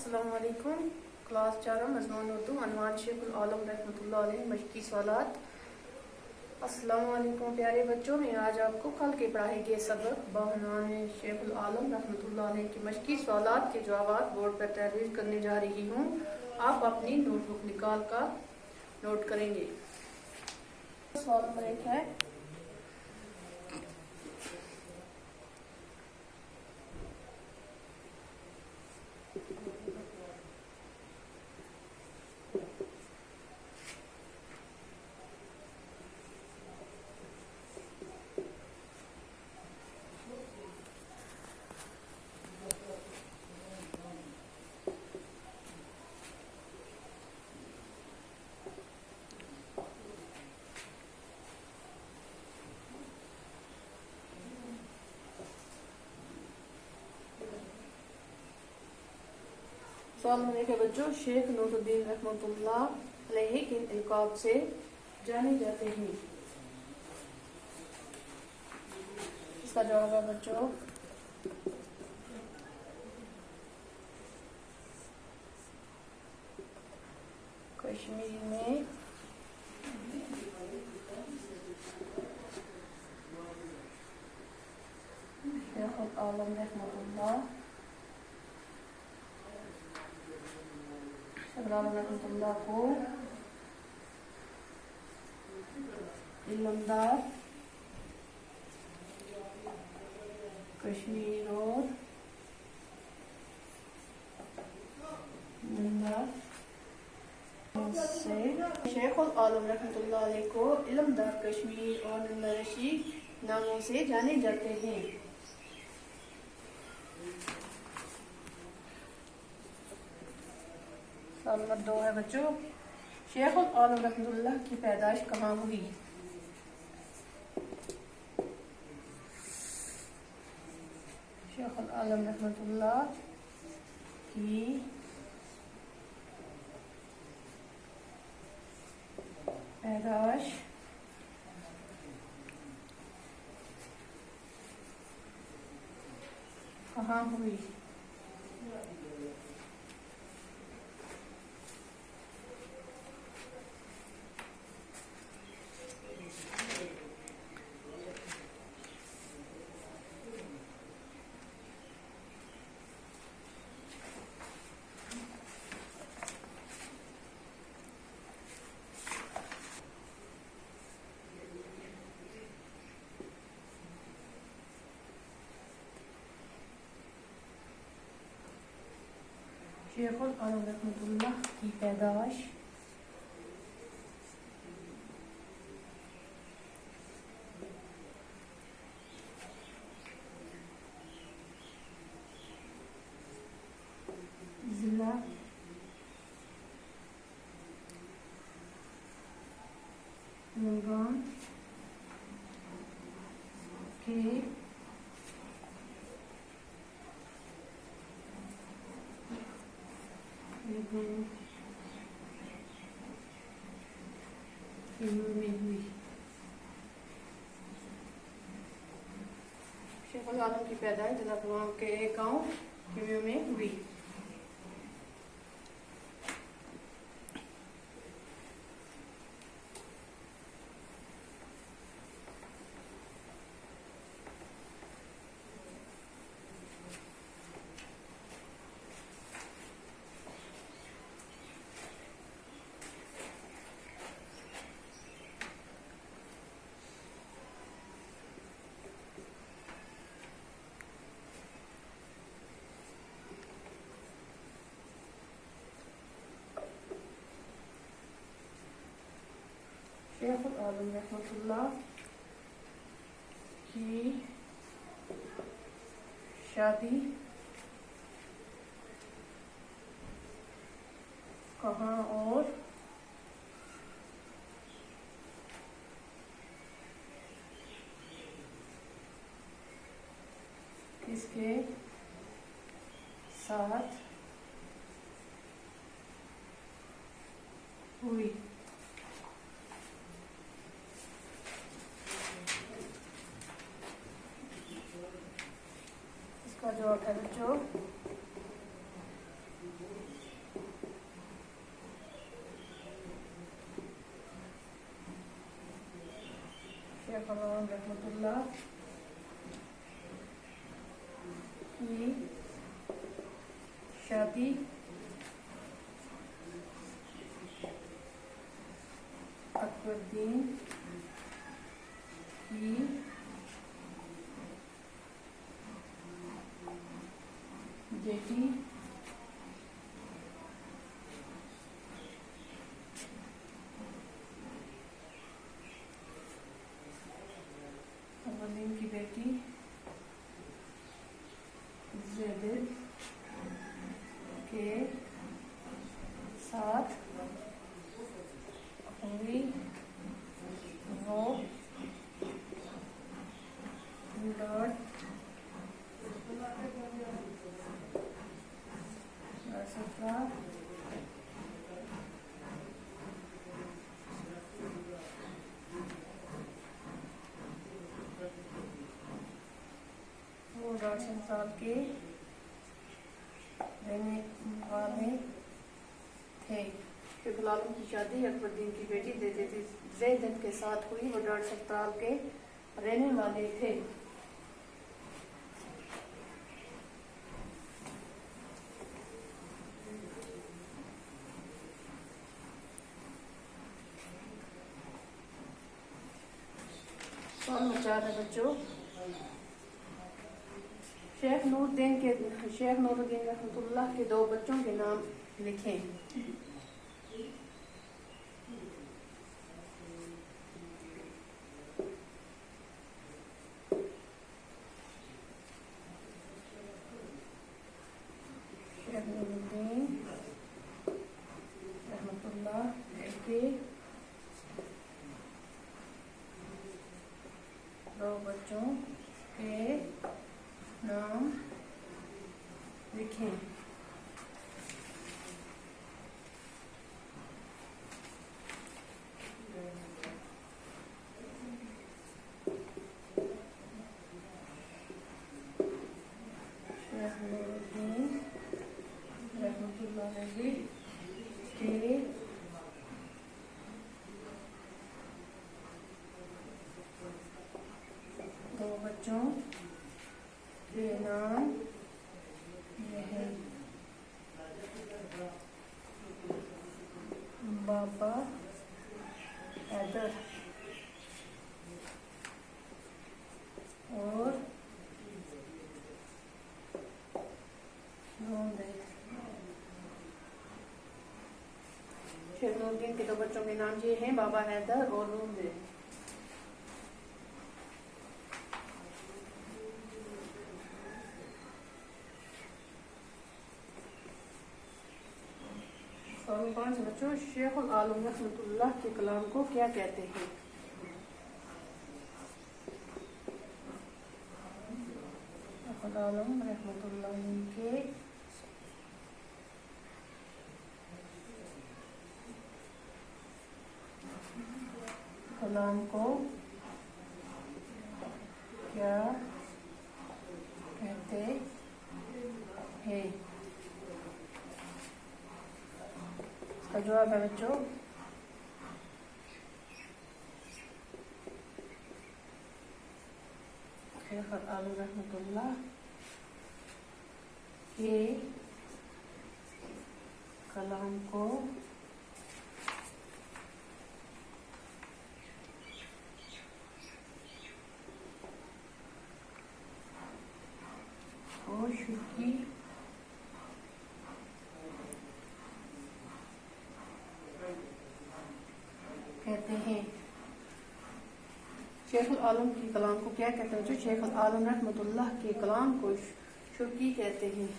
अस्सलाम वालेकुम। क्लास 4 मज़मून उर्दू अनवान शेखुल आलम रहमतुल्लाह अलैह मशकी सवालात। अस्सलाम वालेकुम प्यारे बच्चों, मैं आज आपको कल के पढ़ाए गए सबक बहनान शेखुल आलम रहमतुल्लाह अलैह के मशकी सवालात के जवाब बोर्ड पर तहरीर करने जा रही हूँ। आप अपनी नोटबुक निकाल कर नोट करेंगे। सवाल नंबर 1 है, सवाल नंबर 1 है बच्चों, शेख नूरुद्दीन रहमतुल्लाह अलैह किन इल्काब से जाने जाते हैं? इसका जवाब है बच्चों कश्मीर में शेख आलम रहमतुल्लाह को इल्मदार कश्मीर और से शेख आलम रहमतुल्लाह अलैह को इल्मदार कश्मीर और नंदरशी नामों से जाने जाते हैं। सवाल नंबर 2 है बच्चों, शेख आलम रहमतुल्लाह की पैदाइश कहाँ हुई? शेख आलम रहमतुल्लाह की पैदाइश कहाँ हुई? शेख आलम रहमतुल्लाह की पैदाइश जिला कुलगाम के में हुई। शेख आलम की पैदाइश जिला कुलगाम के एक गाँव में हुई। शेख आलम रहमतुल्लाह की शादी कहाँ और किसके साथ हुई? इसका जवाब है बच्चों शेख आलम रहमतुल्लाह की शादी अकबरुद्दीन की बेटी अकबरुद्दीन की बेटी ज़ैनब के साथ हुई वो लड़का वो 1.5 साल के रहने वाले थे। शेख आलम की शादी अकबरुद्दीन की बेटी ज़ैनब के साथ हुई। वो 1.5 साल के रहने वाले थे। सवाल नंबर 4 है बच्चों, शेख नूरुद्दीन रहमतुल्लाह के 2 बच्चों के नाम लिखें। शेख नूरुद्दीन रहमतुल्लाह के 2 बच्चों के नाम लिखें। शेख नूरुद्दीन रहमतुल्लाह के 2 बच्चों के नाम ये हैं। बाबा हैदर और नूरुद्दीन। शेख नूरुद्दीन के 2 बच्चों के नाम ये हैं, बाबा हैदर और नूरुद्दीन। सवाल 5 बच्चों, शेख आलम रहमतुल्लाह के कलाम को क्या कहते हैं? शेख आलम रहमतुल्लाह के कलाम को क्या कहते हैं? इसका जवाब है बच्चों शेख आलम रहमतुल्लाह के कलाम को शुक्री कहते हैं। शेख आलम की कलाम को क्या कहते हैं? जो शेख आलम रहमतुल्लाह के कलाम को शुक्री कहते हैं।